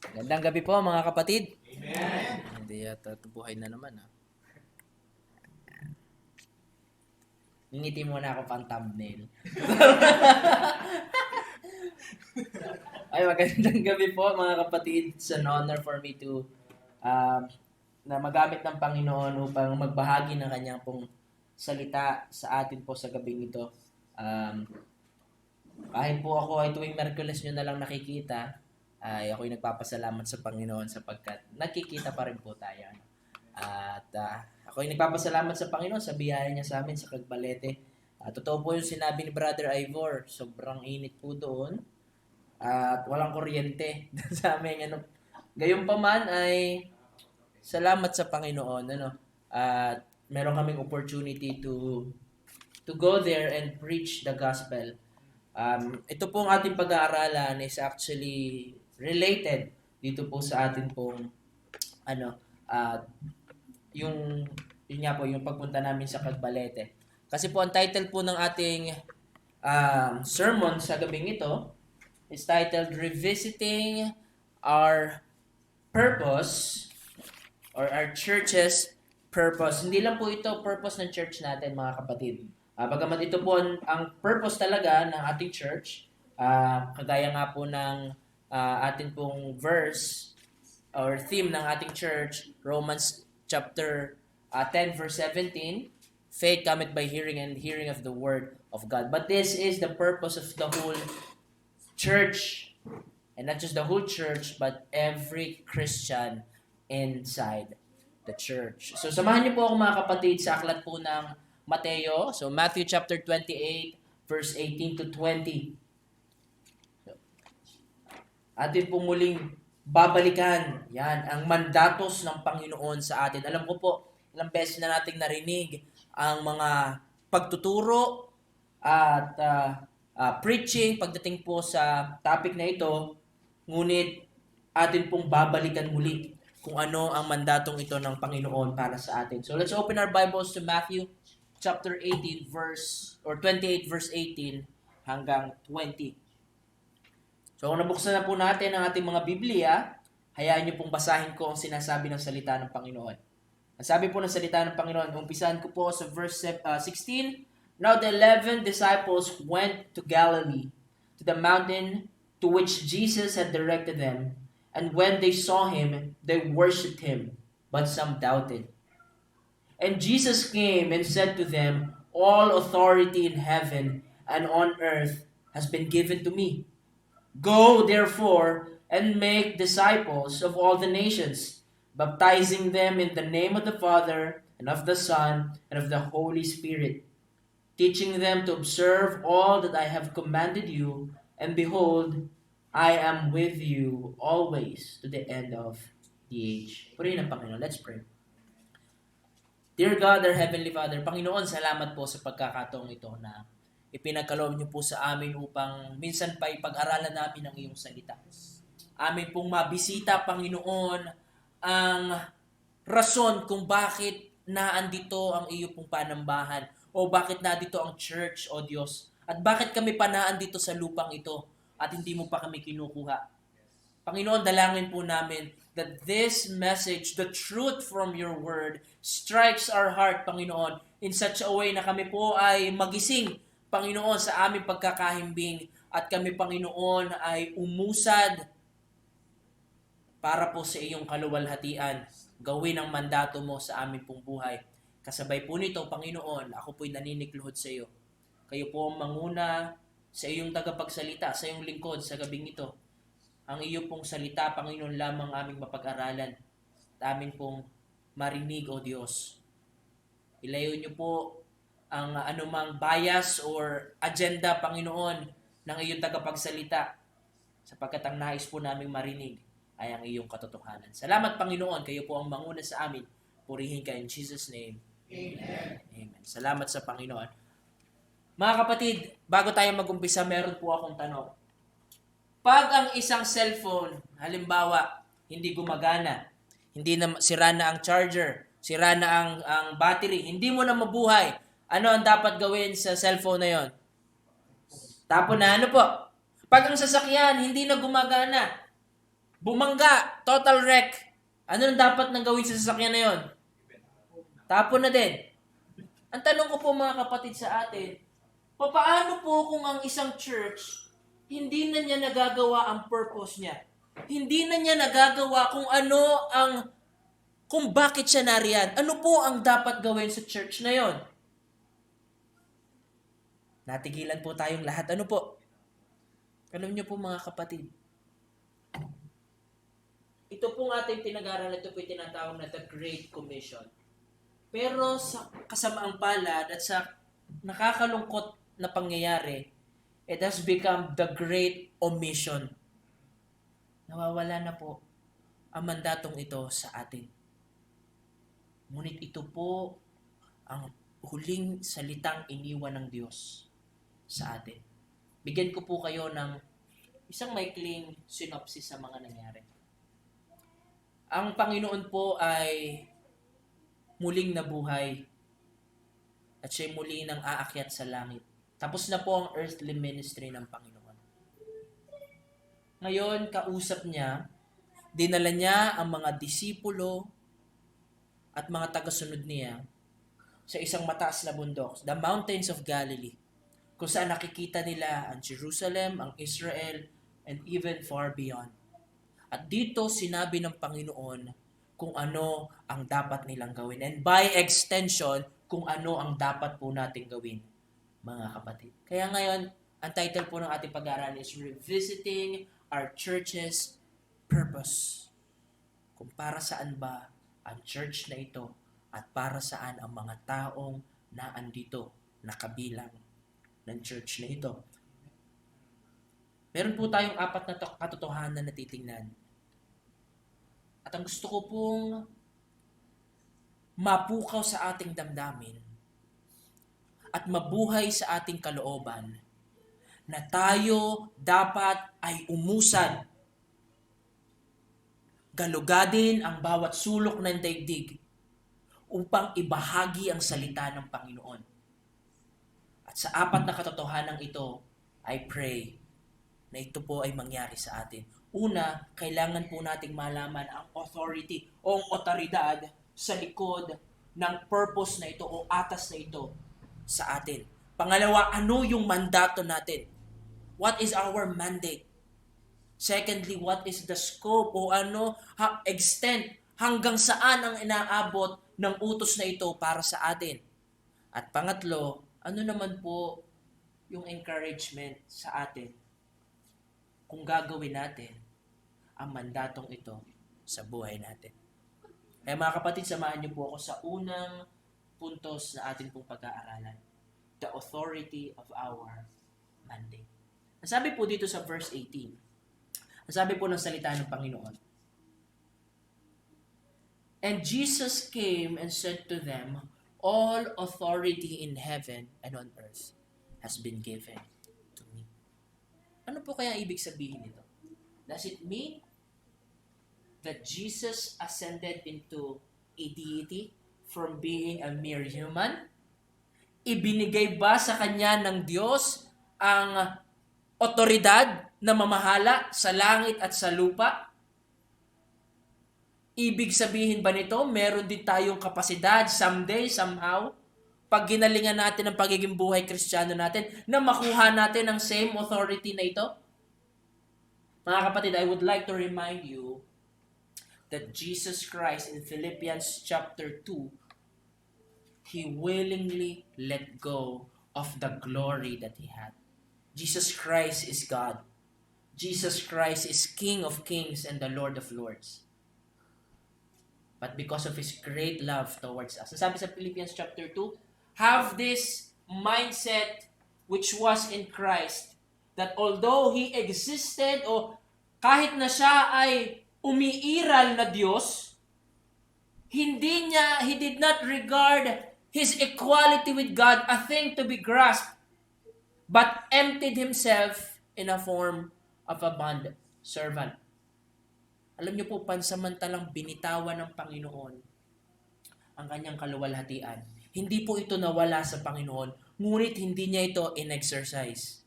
Gandang gabi po mga kapatid. Amen. Hindi yata buhay na naman ha. Ngingiti muna ako pang thumbnail. Ay, magandang gabi po mga kapatid. It's an honor for me to na magamit ng Panginoon upang magbahagi ng kanyang pong salita sa atin po sa gabing ito. Kahit po ako ay tuwing Miyerkules nyo na lang nakikita, ay ako'y nagpapasalamat sa Panginoon sapagkat nakikita pa rin po tayo. At ako'y nagpapasalamat sa Panginoon sa biyaya niya sa amin sa Cagbalete. Totoo po yung sinabi ni Brother Ivor, sobrang init po doon at walang kuryente sa amin. Gayun pa man ay salamat sa Panginoon. At meron kaming opportunity to go there and preach the gospel. Ito pong ating pag-aaralan is actually related dito po sa atin pong yun nga po yung pagpunta namin sa Cagbalete. Kasi po ang title po ng ating sermon sa gabing ito is titled Revisiting Our Purpose or Our Church's Purpose. Hindi lang po ito purpose ng church natin mga kapatid. Bagamat ito po ang purpose talaga ng ating church, kagaya nga po ng ating pong verse or theme ng ating church, Romans chapter 10 verse 17, faith cometh by hearing and hearing of the word of God. But this is the purpose of the whole church, and not just the whole church, but every Christian inside the church. So samahan niyo po ako mga kapatid sa aklat po ng Mateo. So Matthew chapter 28 verse 18 to 20. So, atin po muling babalikan yan ang mandatos ng Panginoon sa atin. Alam ko po, ilang beses na nating narinig ang mga pagtuturo at preaching pagdating po sa topic na ito, ngunit atin pong babalikan muli kung ano ang mandatong ito ng Panginoon para sa atin. So let's open our Bibles to Matthew chapter 28 verse 18 hanggang 20. So kung nabuksan na po natin ang ating mga Biblia, hayaan niyo pong basahin ko ang sinasabi ng salita ng Panginoon. Ang sabi po ng salita ng Panginoon, umpisahan ko po sa verse 16. Now the 11 disciples went to Galilee, to the mountain to which Jesus had directed them. And when they saw him, they worshipped him, but some doubted. And Jesus came and said to them, all authority in heaven and on earth has been given to me. Go, therefore, and make disciples of all the nations, baptizing them in the name of the Father, and of the Son, and of the Holy Spirit, teaching them to observe all that I have commanded you, and behold, I am with you always to the end of the age. Purihin ang Panginoon. Let's pray. Dear God, our Heavenly Father, Panginoon, salamat po sa pagkakataong ito na ipinagkaloob niyo po sa amin upang minsan pa ipag-aralan namin ang iyong salita. Amin pong mabisita, Panginoon, ang rason kung bakit naandito ang iyo pong panambahan o bakit naandito ang church, O Diyos, at bakit kami pa naandito sa lupang ito at hindi mo pa kami kinukuha. Panginoon, dalangin po namin that this message, the truth from your word, strikes our heart, Panginoon, in such a way na kami po ay magising, Panginoon, sa aming pagkakahimbing at kami, Panginoon, ay umusad para po sa iyong kaluwalhatian. Gawin ang mandato mo sa aming pong buhay. Kasabay po nito, Panginoon, ako po'y naninikluhod sa iyo. Kayo po ang manguna sa iyong tagapagsalita, sa iyong lingkod sa gabing ito. Ang iyo pong salita, Panginoon, lamang aming mapag-aralan at amin pong marinig, O Diyos. Ilayo niyo po ang anumang bias or agenda, Panginoon, ng iyong tagapagsalita sapagkat ang nais po naming marinig ay ang iyong katotohanan. Salamat, Panginoon. Kayo po ang manguna sa amin. Purihin ka in Jesus' name. Amen. Amen. Salamat sa Panginoon. Mga kapatid, bago tayo mag-umpisa, meron po akong tanong. Pag ang isang cellphone, halimbawa, hindi gumagana, hindi na sira na ang charger, sira na ang battery, hindi mo na mabuhay, ano ang dapat gawin sa cellphone na yon? Tapon na, ano po? Pag ang sasakyan, hindi na gumagana, Bumangga, total wreck. Ano nang dapat nang gawin sa sasakyan na yon? Tapon na din. Ang tanong ko po mga kapatid sa atin, papaano po kung ang isang church, hindi na niya nagagawa ang purpose niya? Hindi na niya nagagawa kung bakit siya nariyan. Ano po ang dapat gawin sa church na yon? Natigilan po tayong lahat. Ano po? Alam niyo po mga kapatid, ito pong ating pinag-aralan, ito po tinatawag na The Great Commission. Pero sa kasamaang palad at sa nakakalungkot na pangyayari, it has become the Great Omission. Nawawala na po ang mandatong ito sa atin. Ngunit ito po ang huling salitang iniwan ng Diyos sa atin. Bigyan ko po kayo ng isang maikling synopsis sa mga nangyari. Ang Panginoon po ay muling nabuhay at siya'y muli nang aakyat sa langit. Tapos na po ang earthly ministry ng Panginoon. Ngayon, kausap niya, dinala niya ang mga disipulo at mga tagasunod niya sa isang mataas na bundok, the mountains of Galilee, kung saan nakikita nila ang Jerusalem, ang Israel, and even far beyond. At dito sinabi ng Panginoon kung ano ang dapat nilang gawin. And by extension, kung ano ang dapat po nating gawin, mga kapatid. Kaya ngayon, ang title po ng ating pag-aaral is Revisiting Our Church's Purpose. Kung para saan ba ang church na ito at para saan ang mga taong naandito, nakabilang ng church na ito. Meron po tayong 4 na katotohanan na titingnan. At ang gusto ko pong mapukaw sa ating damdamin at mabuhay sa ating kalooban na tayo dapat ay umusad, galugadin ang bawat sulok ng daigdig upang ibahagi ang salita ng Panginoon. At sa 4 na katotohanan ito, I pray na ito po ay mangyari sa atin. Una, kailangan po nating malaman ang authority o ang otoridad sa likod ng purpose na ito o atas na ito sa atin. Pangalawa, ano yung mandato natin? What is our mandate? Secondly, what is the scope o extent hanggang saan ang inaabot ng utos na ito para sa atin? At pangatlo, ano naman po yung encouragement sa atin kung gagawin natin ang mandatong ito sa buhay natin. Kaya mga kapatid, samahan niyo po ako sa unang puntos na ating pong pag-aaralan. The authority of our mandate. Ang sabi po dito sa verse 18, ang sabi po ng salita ng Panginoon, And Jesus came and said to them, All authority in heaven and on earth has been given to me. Ano po kaya ibig sabihin nito? Does it mean that Jesus ascended into a deity from being a mere human? Ibinigay ba sa kanya ng Diyos ang otoridad na mamahala sa langit at sa lupa? Ibig sabihin ba nito, meron din tayong kapasidad someday, somehow, pag ginalingan natin ang pagiging buhay Kristiyano natin, na makuha natin ang same authority na ito? Mga kapatid, I would like to remind you that Jesus Christ in Philippians chapter 2, He willingly let go of the glory that He had. Jesus Christ is God. Jesus Christ is King of kings and the Lord of lords. But because of His great love towards us. Sabi sa Philippians chapter 2, have this mindset which was in Christ, that although He existed o kahit na siya ay umiiral na Diyos, He did not regard His equality with God a thing to be grasped, but emptied Himself in a form of a bond servant. Alam niyo po, pansamantalang binitawan ng Panginoon ang kanyang kaluwalhatian. Hindi po ito nawala sa Panginoon, ngunit hindi niya ito in-exercise.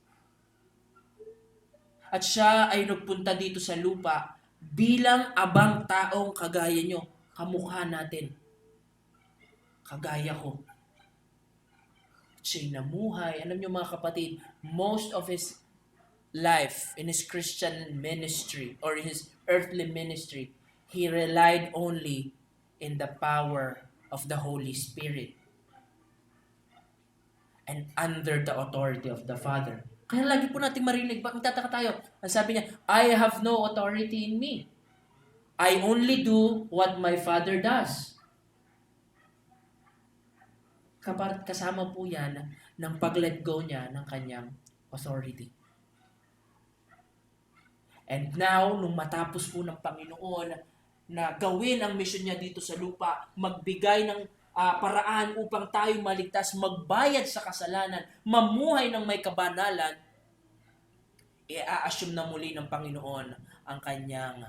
At siya ay nagpunta dito sa lupa bilang abang taong kagaya nyo. Kamukha natin. Kagaya ko. Siya'y namuhay. Alam nyo mga kapatid, most of his life in his Christian ministry or his earthly ministry, he relied only in the power of the Holy Spirit and under the authority of the Father. Kaya lagi po natin marinig, magtataka tayo. Ang sabi niya, I have no authority in me. I only do what my Father does. Kasama po yan ng pag-let go niya ng kanyang authority. And now, nung matapos po ng Panginoon na gawin ang mission niya dito sa lupa, magbigay ng paraan upang tayo maligtas, magbayad sa kasalanan, mamuhay ng may kabanalan, i-assume na muli ng Panginoon ang kanyang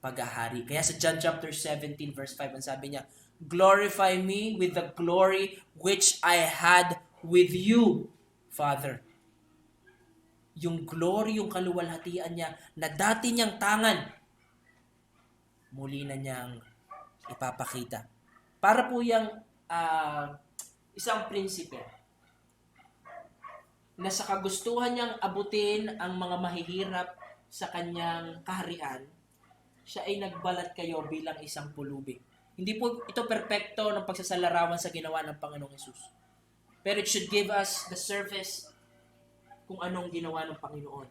paghahari. Kaya sa John chapter 17 verse 5, ang sabi niya, glorify me with the glory which I had with you, Father. Yung glory, yung kaluwalhatian niya na dati niyang tangan, muli na niyang ipapakita. Para po yung isang prinsipe na sa kagustuhan niyang abutin ang mga mahihirap sa kanyang kaharian, siya ay nagbalat kayo bilang isang pulubi. Hindi po ito perpekto ng pagsasalarawan sa ginawa ng Panginoong Hesus. Pero it should give us the surface kung anong ginawa ng Panginoon.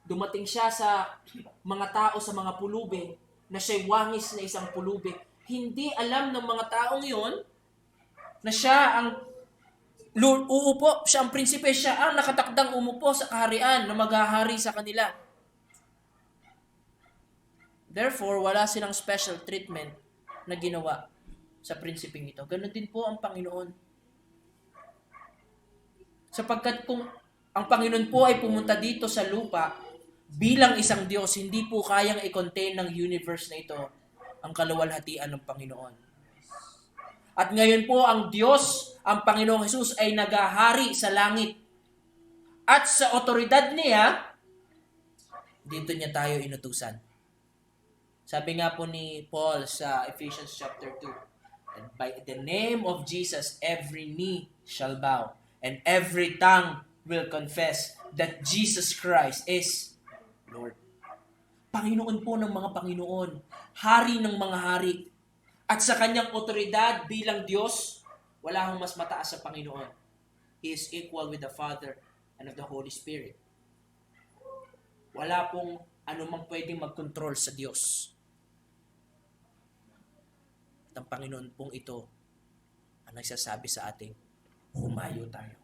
Dumating siya sa mga tao, sa mga pulubi, na siya'y wangis na isang pulubi. Hindi alam ng mga taong yon na siya ang uupo, siya ang prinsipe, siya ang nakatakdang umupo sa kaharian na maghahari sa kanila. Therefore, wala silang special treatment na ginawa sa prinsipeng ito. Ganon din po ang Panginoon. Sapagkat kung ang Panginoon po ay pumunta dito sa lupa bilang isang Diyos, hindi po kayang i-contain ng universe na ito ang kaluwalhatian ng Panginoon. At ngayon po ang Diyos, ang Panginoong Hesus ay naghahari sa langit. At sa otoridad niya, dito niya tayo inutusan. Sabi nga po ni Paul sa Ephesians chapter 2, and by the name of Jesus, every knee shall bow, and every tongue will confess that Jesus Christ is Lord. Panginoon po ng mga Panginoon, hari ng mga hari. At sa kanyang otoridad bilang Diyos, wala hong mas mataas sa Panginoon. He is equal with the Father and of the Holy Spirit. Wala pong anumang pwedeng mag-control sa Diyos. At ang Panginoon pong ito ang nagsasabi sa ating, humayo tayo.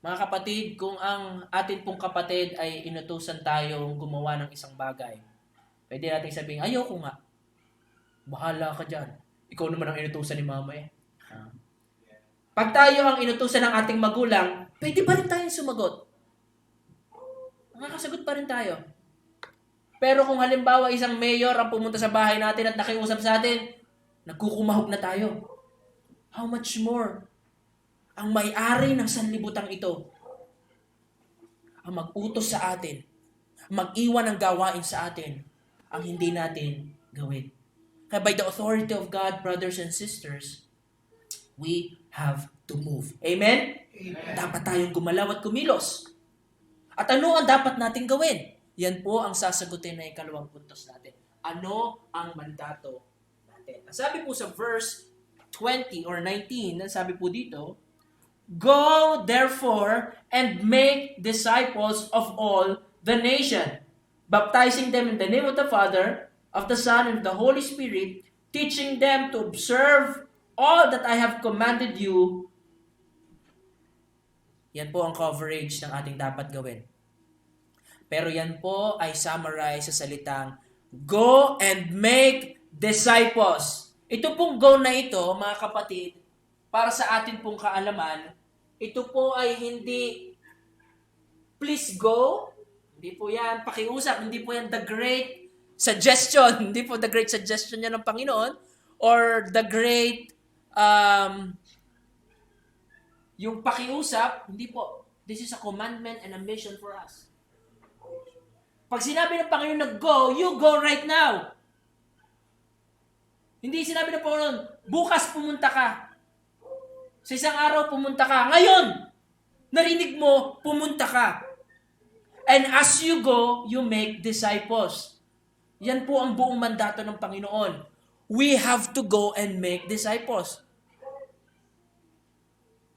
Mga kapatid, kung ang atin pong kapatid ay inutusan tayong gumawa ng isang bagay, pwede natin sabihin, ayoko nga. Bahala ka dyan. Ikaw naman ang inutusan ni mama eh. Pag tayo ang inutusan ng ating magulang, pwede pa rin tayong sumagot. Makakasagot pa rin tayo. Pero kung halimbawa isang mayor ang pumunta sa bahay natin at nakiusap sa atin, nagkukumahog na tayo. How much more? Ang may-ari ng sanlibutan ito ang mag-utos sa atin, mag-iwan ng gawain sa atin, ang hindi natin gawin. Kaya by the authority of God, brothers and sisters, we have to move. Amen? Amen. Dapat tayong gumalaw at kumilos. At ano ang dapat natin gawin? Yan po ang sasagutin na ikalawang puntos natin. Ano ang mandato natin? Sabi po sa verse 20 or 19, sabi po dito, go therefore and make disciples of all the nation, baptizing them in the name of the Father, of the Son, and of the Holy Spirit, teaching them to observe all that I have commanded you. Yan po ang coverage ng ating dapat gawin. Pero yan po ay summarize sa salitang, go and make disciples. Ito pong go na ito, mga kapatid, para sa atin pong kaalaman, ito po ay hindi please go, hindi po yan pakiusap, hindi po yan the great suggestion, hindi po the great suggestion niya ng Panginoon, or the great yung pakiusap, hindi po. This is a commandment and a mission for us. Pag sinabi ng Panginoon na go, you go right now. Hindi sinabi ng Panginoon, bukas pumunta ka. Sa isang araw pumunta ka. Ngayon, narinig mo, pumunta ka. And as you go, you make disciples. Yan po ang buong mandato ng Panginoon. We have to go and make disciples.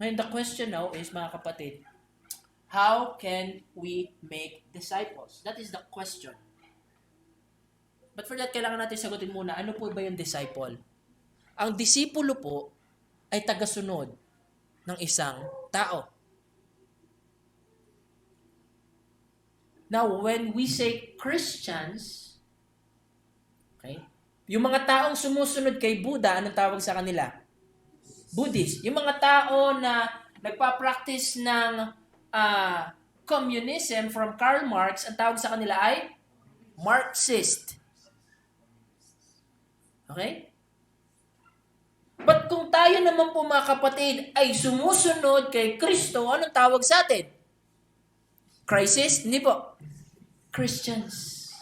Ngayon, the question now is, mga kapatid, how can we make disciples? That is the question. But for that, kailangan natin sagutin muna, ano po ba yung disciple? Ang disipulo po ay tagasunod ng isang tao. Now, when we say Christians, okay, yung mga taong sumusunod kay Buddha, anong tawag sa kanila? Buddhist. Yung mga tao na nagpa-practice ng communism from Karl Marx, ang tawag sa kanila ay Marxist. Okay? But kung tayo naman po mga kapatid ay sumusunod kay Kristo, anong tawag sa atin? Crisis? Hindi po. Christians.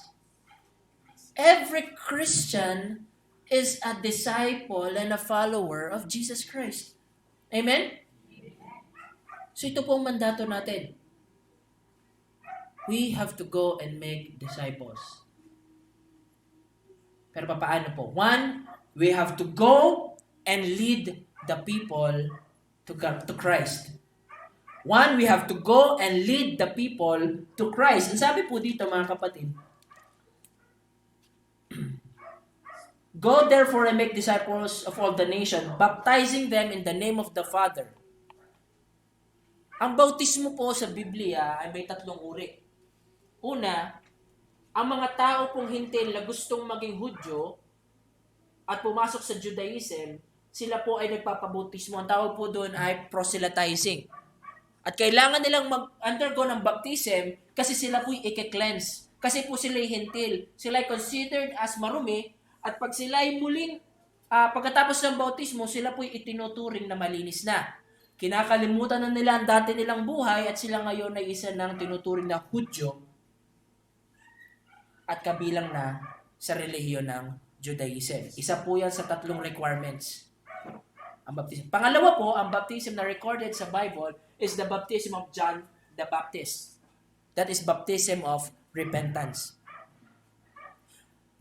Every Christian is a disciple and a follower of Jesus Christ. Amen? So ito po ang mandato natin. We have to go and make disciples. Pero paano po? One, we have to go and lead the people to Christ. One, we have to go and lead the people to Christ. And sabi po dito mga kapatid, go therefore and make disciples of all the nation, baptizing them in the name of the Father. Ang bautismo po sa Biblia ay may tatlong uri. Una, ang mga tao pong hintil na gustong maging Hudyo at pumasok sa Judaism, sila po ay nagpapabautismo. Ang tawag po doon ay proselytizing. At kailangan nilang mag-undergo ng baptism kasi sila po'y i-cleanse. Kasi po sila'y hintil. Sila'y considered as marumi at pag sila'y muling, pagkatapos ng bautismo, sila po'y itinuturing na malinis na. Kinakalimutan na nila ang dati nilang buhay at sila ngayon ay isa ng tinuturing na Hudyo at kabilang na sa relihiyon ng Judaism. Isa po yan sa tatlong requirements. Ang baptism. Pangalawa po, ang baptism na recorded sa Bible is the baptism of John the Baptist. That is baptism of repentance.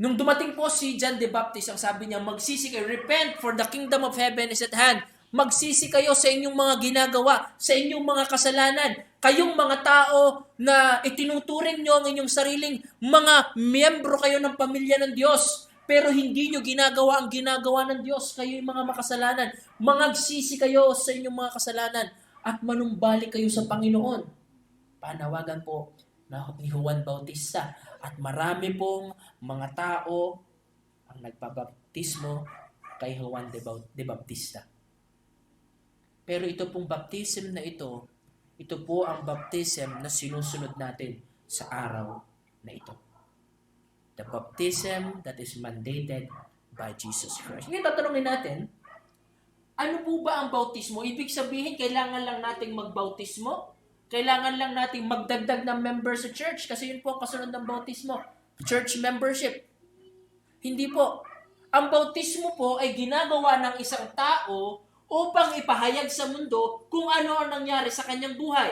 Nung dumating po si John the Baptist, ang sabi niya, magsisi kayo, repent for the kingdom of heaven is at hand. Magsisi kayo sa inyong mga ginagawa, sa inyong mga kasalanan. Kayong mga tao na itinuturing nyo ang inyong sariling mga miyembro kayo ng pamilya ng Diyos. Pero hindi nyo ginagawa ang ginagawa ng Diyos. Kayo yung mga makasalanan. Magsisi kayo sa inyong mga kasalanan at manumbalik kayo sa Panginoon. Panawagan po ni Juan Bautista. At marami pong mga tao ang nagpabaptismo kay Juan de Bautista. Pero ito pong baptism na ito po ang baptism na sinusunod natin sa araw na ito. The baptism that is mandated by Jesus Christ. Ngayon tatanungin natin, ano po ba ang bautismo? Ibig sabihin, kailangan lang nating magbautismo? Kailangan lang nating magdagdag ng member sa church? Kasi yun po ang kasunod ng bautismo. Church membership. Hindi po. Ang bautismo po ay ginagawa ng isang tao upang ipahayag sa mundo kung ano ang nangyari sa kanyang buhay.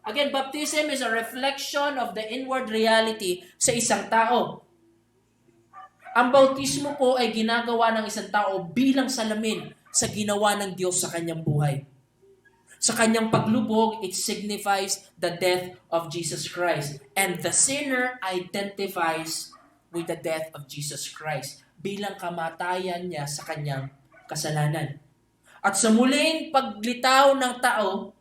Again, baptism is a reflection of the inward reality sa isang tao. Ang bautismo po ay ginagawa ng isang tao bilang salamin sa ginawa ng Diyos sa kanyang buhay. Sa kanyang paglubog, it signifies the death of Jesus Christ. And the sinner identifies with the death of Jesus Christ bilang kamatayan niya sa kanyang kasalanan. At sa muling paglitaw ng tao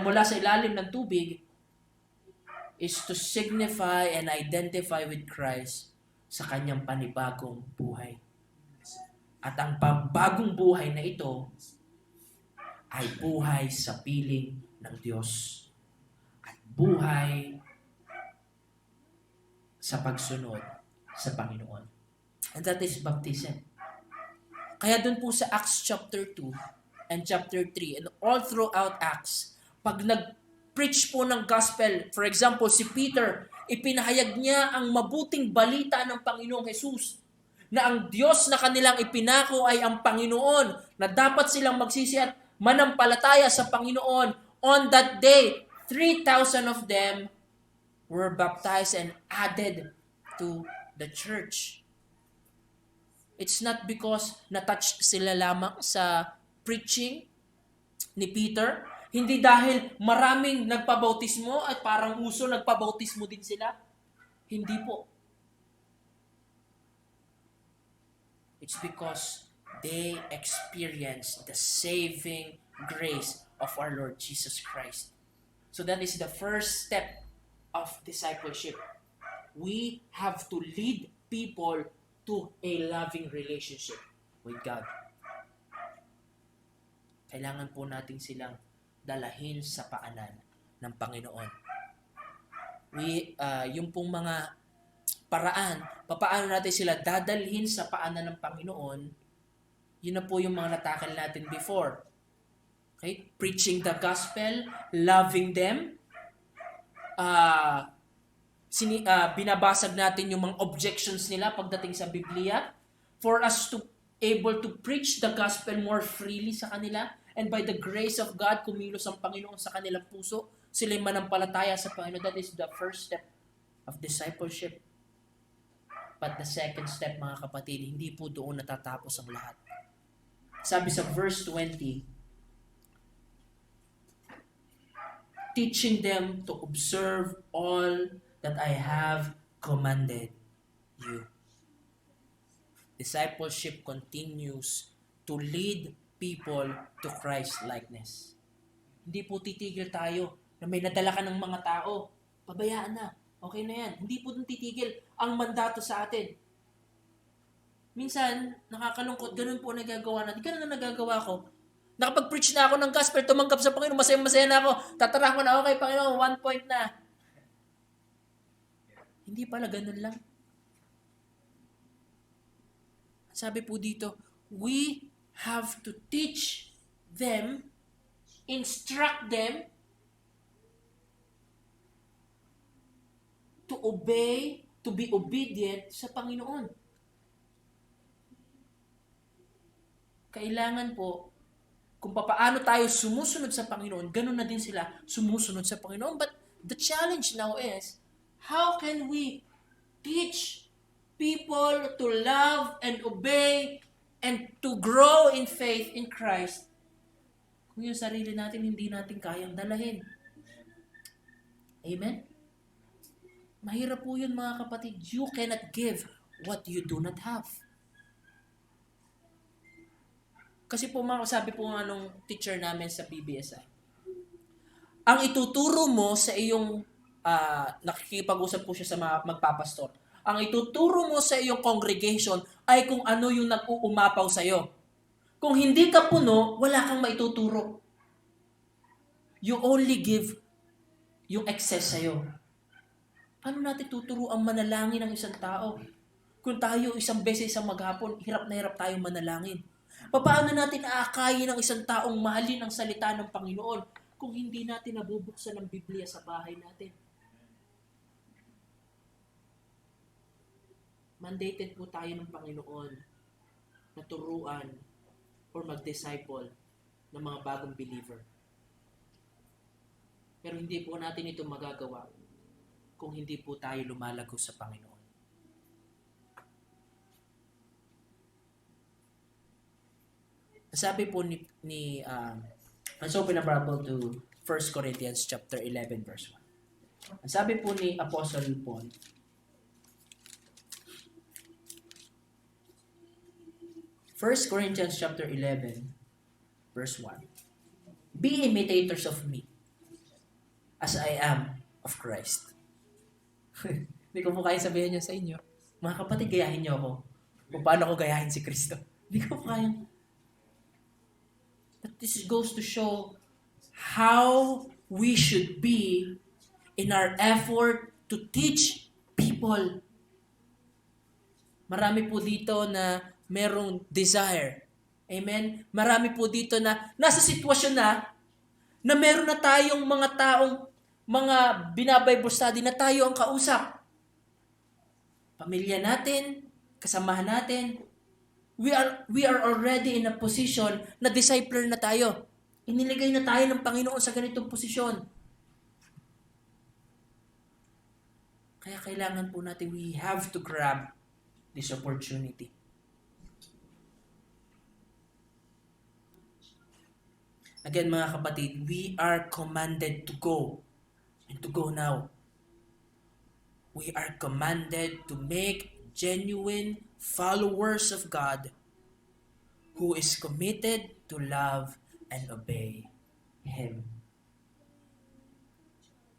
mula sa ilalim ng tubig is to signify and identify with Christ sa kanyang panibagong buhay. At ang bagong buhay na ito ay buhay sa piling ng Diyos at buhay sa pagsunod sa Panginoon. And that is baptism. Kaya dun po sa Acts chapter 2 and chapter 3 and all throughout Acts, Pag nag-preach po ng gospel, for example, si Peter, ipinahayag niya ang mabuting balita ng Panginoong Jesus na ang Diyos na kanilang ipinako ay ang Panginoon, na dapat silang magsisi at manampalataya sa Panginoon. On that day, 3,000 of them were baptized and added to the church. It's not because na-touch sila lamang sa preaching ni Peter, hindi dahil maraming nagpabautismo at parang uso nagpabautismo din sila. Hindi po. It's because they experienced the saving grace of our Lord Jesus Christ. So that is the first step of discipleship. We have to lead people to a loving relationship with God. Kailangan po natin silang dalahin sa paanan ng Panginoon. Yung pong mga paraan, papaano natin sila dadalhin sa paanan ng Panginoon, yun na po yung mga natakal natin before. Okay? Preaching the gospel, loving them, binabasag natin yung mga objections nila pagdating sa Biblia for us to able to preach the gospel more freely sa kanila, and by the grace of God, kumilos ang Panginoon sa kanilang puso, sila'y manampalataya sa Panginoon. That is the first step of discipleship. But the second step, mga kapatid, hindi po doon natatapos ang lahat. Sabi sa verse 20, teaching them to observe all that I have commanded you. Discipleship continues to lead people to Christ-likeness. Hindi po titigil tayo na may nadala ka ng mga tao. Pabayaan na. Okay na yan. Hindi po titigil ang mandato sa atin. Minsan, nakakalungkot, ganun po nagagawa natin. Ganun na nagagawa ko. Nakapag-preach na ako ng gospel, tumanggap sa Panginoon, masaya-masaya na ako. Tatara ko na ako kay Panginoon, 1 point na. Hindi pala, ganun lang. Sabi po dito, we have to teach them, instruct them, to obey, to be obedient sa Panginoon. Kailangan po, kung paano tayo sumusunod sa Panginoon, ganun na din sila sumusunod sa Panginoon. But the challenge now is, how can we teach people to love and obey and to grow in faith in Christ kung yung sarili natin hindi natin kayang dalahin? Amen? Mahirap po yun, mga kapatid. You cannot give what you do not have. Kasi po, sabi po nga nung teacher namin sa PBSI, ang ituturo mo sa iyong, nakikipag-usap po siya sa mga magpapastor, ang ituturo mo sa iyong congregation ay kung ano yung nag-uumapaw sa iyo. Kung hindi ka puno, wala kang maituturo. You only give yung excess sa iyo. Paano natin tuturo ang manalangin ng isang tao? Kung tayo isang beses isang maghapon, hirap na hirap tayong manalangin. Paano natin aakayin ng isang taong mahalin ang salita ng Panginoon kung hindi natin nabubuksan ang Biblia sa bahay natin? Mandated po tayo ng Panginoon na turuan or mag-disciple ng mga bagong believer. Pero hindi po natin ito magagawa kung hindi po tayo lumalago sa Panginoon. Sabi po let's open our Bible to 1 Corinthians chapter 11 verse 1. Sabi po ni Apostle Paul, First Corinthians chapter 11 verse 1. Be imitators of me as I am of Christ. Hindi ko po kaya sabihin niyo sa inyo. Mga kapatid, gayahin niyo ako. Kung paano ko gayahin si Kristo. Hindi ko po kaya. But this goes to show how we should be in our effort to teach people. Marami po dito na merong desire. Amen? Marami po dito na nasa sitwasyon na Na meron na tayong mga taong, mga binabible study na tayo ang kausap. Pamilya natin, kasamahan natin, we are already in a position na discipler na tayo. Iniligay na tayo ng Panginoon sa ganitong posisyon. Kaya kailangan po natin, we have to grab this opportunity. Again, mga kapatid, we are commanded to go. And to go now. We are commanded to make genuine followers of God who is committed to love and obey Him.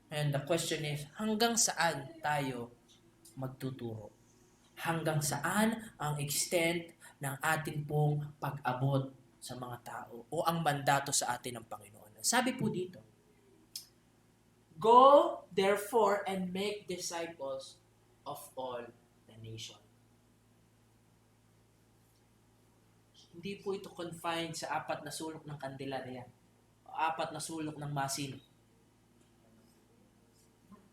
And the question is, hanggang saan tayo magtuturo? Hanggang saan ang extent ng ating pong pag-abot sa mga tao o ang mandato sa atin ng Panginoon? Sabi po dito, go, therefore, and make disciples of all the nation. Hindi po ito confined sa 4 na sulok ng Kandelaria o 4 na sulok ng Masin.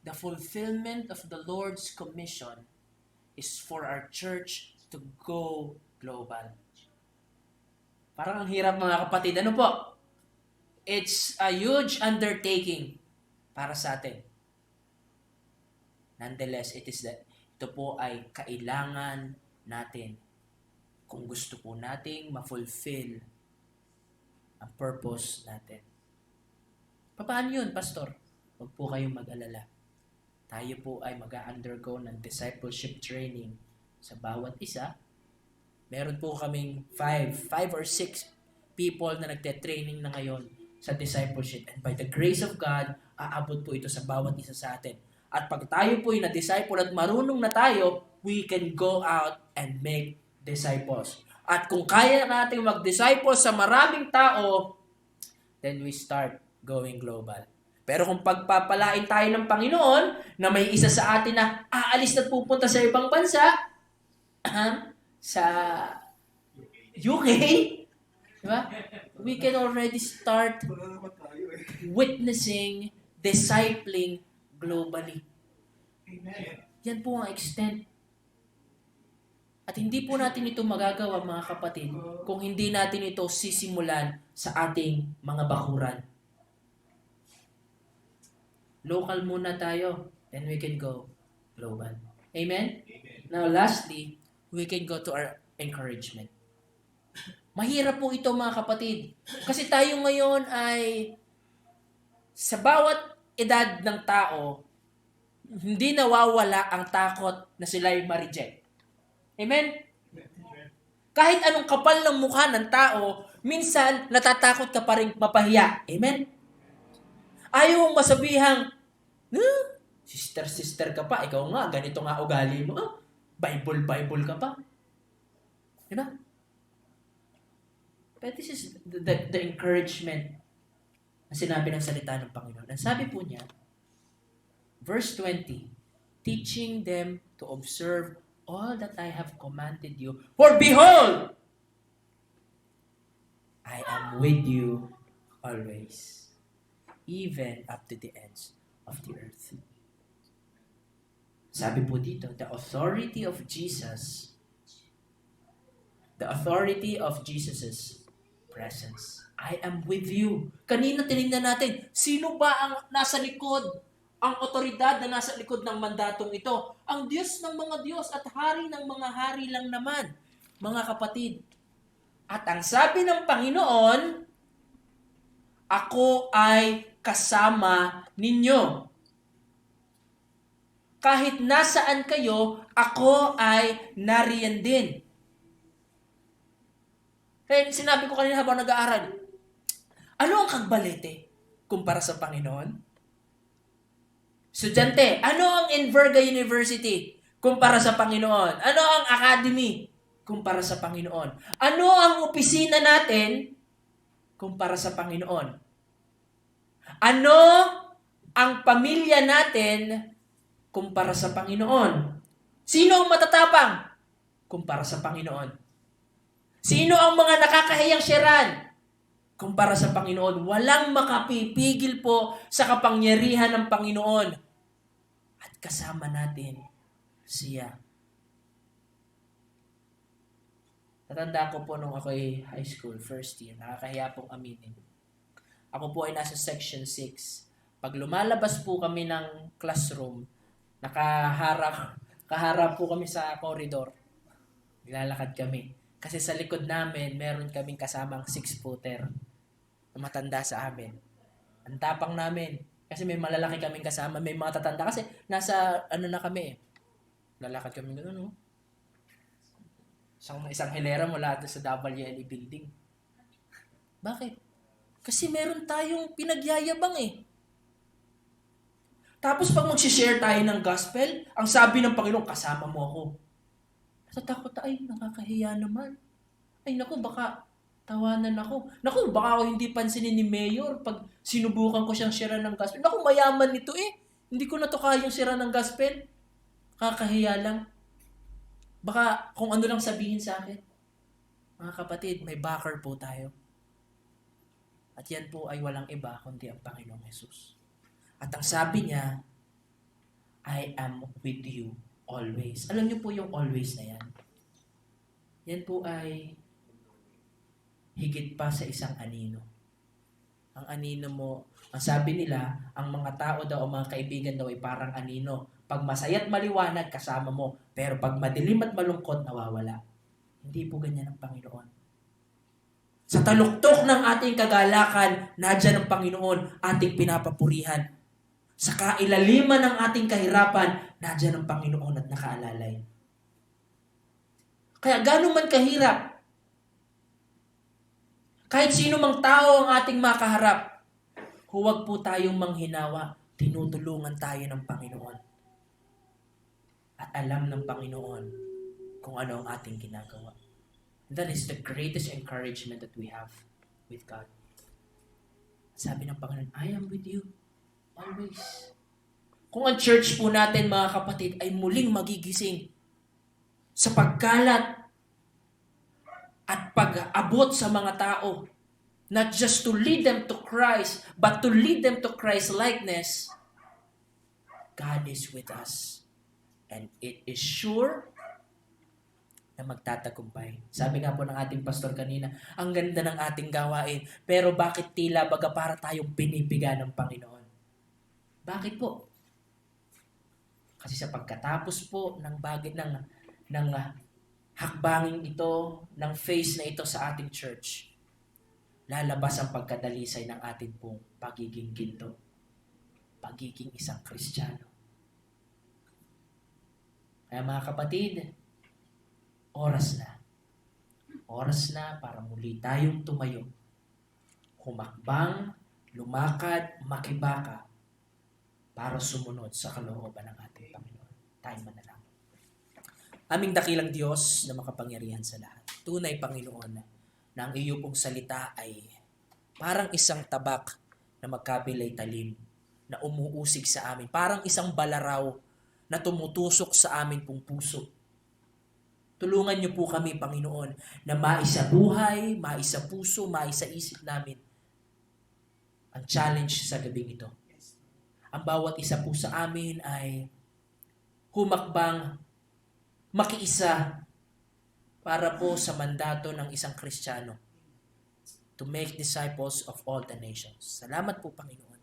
The fulfillment of the Lord's commission is for our church to go global. Parang ang hirap, mga kapatid. Ano po? It's a huge undertaking para sa atin. Nonetheless, ito po ay kailangan natin kung gusto po nating ma-fulfill ang purpose natin. Paano yun, Pastor? Huwag po kayong mag-alala. Tayo po ay mag-undergo ng discipleship training sa bawat isa. Meron po kaming 5 or 6 people na nagte-training na ngayon sa discipleship. And by the grace of God, aabot po ito sa bawat isa sa atin. At pag tayo po ay na-disciple at marunong na tayo, we can go out and make disciples. At kung kaya natin mag-disciple sa maraming tao, then we start going global. Pero kung pagpapalain tayo ng Panginoon na may isa sa atin na aalis na pupunta sa ibang bansa, sa UK, diba? We can already start witnessing, discipling globally. Yan po ang extent. At hindi po natin ito magagawa, mga kapatid, kung hindi natin ito sisimulan sa ating mga bakuran. Local muna tayo, then we can go global. Amen? Now lastly, we can go to our encouragement. Mahirap po ito, mga kapatid. Kasi tayo ngayon ay sa bawat edad ng tao, hindi nawawala ang takot na sila ay ma-reject. Amen? Kahit anong kapal ng mukha ng tao, minsan natatakot ka pa rin mapahiya. Amen? Ayaw mong masabihang, sister ka pa, ikaw nga, ganito nga ugali mo. Bible ka pa. Diba? But this is the encouragement na sinabi ng salita ng Panginoon. Ang sabi po niya, verse 20, teaching them to observe all that I have commanded you. For behold, I am with you always, even up to the ends of the earth. Sabi po dito, the authority of Jesus' presence. I am with you. Kanina tinignan natin, sino ba ang nasa likod? Ang otoridad na nasa likod ng mandatong ito? Ang Diyos ng mga Diyos at Hari ng mga hari lang naman, mga kapatid. At ang sabi ng Panginoon, ako ay kasama ninyo. Kahit nasaan kayo, ako ay nariyan din. Kaya sinabi ko kanina habang nag-aaral, ano ang kagbalete kumpara sa Panginoon? Estudyante, ano ang Enverga University kumpara sa Panginoon? Ano ang academy kumpara sa Panginoon? Ano ang opisina natin kumpara sa Panginoon? Ano ang pamilya natin kumpara sa Panginoon? Sino ang matatapang kumpara sa Panginoon? Sino ang mga nakakahiyang syaran kumpara sa Panginoon. Walang makapipigil po sa kapangyarihan ng Panginoon. At kasama natin siya. Natanda ko po nung ako'y high school, first year. Nakakahiya pong aminin. Ako po ay nasa section 6. Pag lumalabas po kami ng classroom, kaharap po kami sa corridor. Nilalakad kami. Kasi sa likod namin, meron kaming kasamang 6-footer na matanda sa amin. Ang tapang namin. Kasi may malalaki kaming kasama, may mga tatanda. Kasi nasa na kami eh. Lalakad kami gano'n, no? Isang hilera mula doon sa WLE building. Bakit? Kasi meron tayong pinagyayabang eh. Tapos pag mag-share tayo ng gospel, ang sabi ng Panginoon, kasama mo ako. Natatakot ay, nakakahiya naman. Ay naku, baka tawanan ako. Naku, baka ako hindi pansinin ni Mayor pag sinubukan ko siyang share ng gospel. Naku, mayaman nito eh. Hindi ko na to kayang share ng gospel. Kakahiya lang. Baka kung ano lang sabihin sa akin. Mga kapatid, may backer po tayo. At yan po ay walang iba kundi ang Panginoong Jesus. At ang sabi niya, I am with you always. Alam niyo po yung always na yan. Yan po ay higit pa sa isang anino. Ang anino mo, ang sabi nila, ang mga tao daw o mga kaibigan daw ay parang anino. Pag masaya at maliwanag, kasama mo. Pero pag madilim at malungkot, nawawala. Hindi po ganyan ang Panginoon. Sa taluktok ng ating kagalakan, nadyan ang Panginoon, ating pinapapurihan. Sa kailaliman ng ating kahirapan, nadyan ang Panginoon at nakaalalay. Kaya gano'n man kahirap, kahit sino mang tao ang ating makaharap, huwag po tayong manghinawa, tinutulungan tayo ng Panginoon. At alam ng Panginoon kung ano ang ating ginagawa. That is the greatest encouragement that we have with God. Sabi ng Panginoon, I am with you always. Kung ang church po natin, mga kapatid, ay muling magigising sa pagkalat at pag-abot sa mga tao, not just to lead them to Christ, but to lead them to Christ-likeness, God is with us. And it is sure na magtatagumpay. Sabi nga po ng ating pastor kanina, ang ganda ng ating gawain, pero bakit tila baga para tayong pinipiga ng Panginoon? Bakit po? Kasi sa pagkatapos po ng hakbangin ito, ng phase na ito sa ating church, lalabas ang pagkadalisay ng ating pong pagiging ginto, pagiging isang Kristiyano. Kaya mga kapatid, oras na. Oras na para muli tayong tumayo. Humakbang, lumakad, makibaka para sumunod sa kalooban ng ating Panginoon. Tayo manalangin. Aming dakilang Diyos na makapangyarihan sa lahat. Tunay, Panginoon, na ang iyo pong salita ay parang isang tabak na magkabilay talim na umuusig sa amin. Parang isang balaraw na tumutusok sa amin pong puso. Tulungan niyo po kami, Panginoon, na maisa buhay, maisa puso, maisa isip namin ang challenge sa gabing ito. Ang bawat isa po sa amin ay humakbang, makiisa para po sa mandato ng isang Kristiyano to make disciples of all the nations. Salamat po, Panginoon.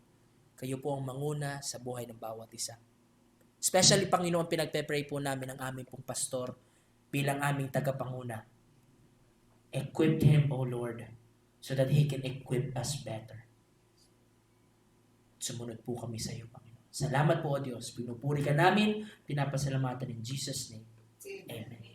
Kayo po ang manguna sa buhay ng bawat isa. Especially, Panginoon, pinagpe-pray po namin ang aming pong pastor bilang aming tagapanguna. Equip him, O Lord, so that he can equip us better. Sumunod po kami sa iyo, Panginoon. Salamat po, O Diyos. Pinupuri ka namin, pinapasalamatan in Jesus' name. Amen.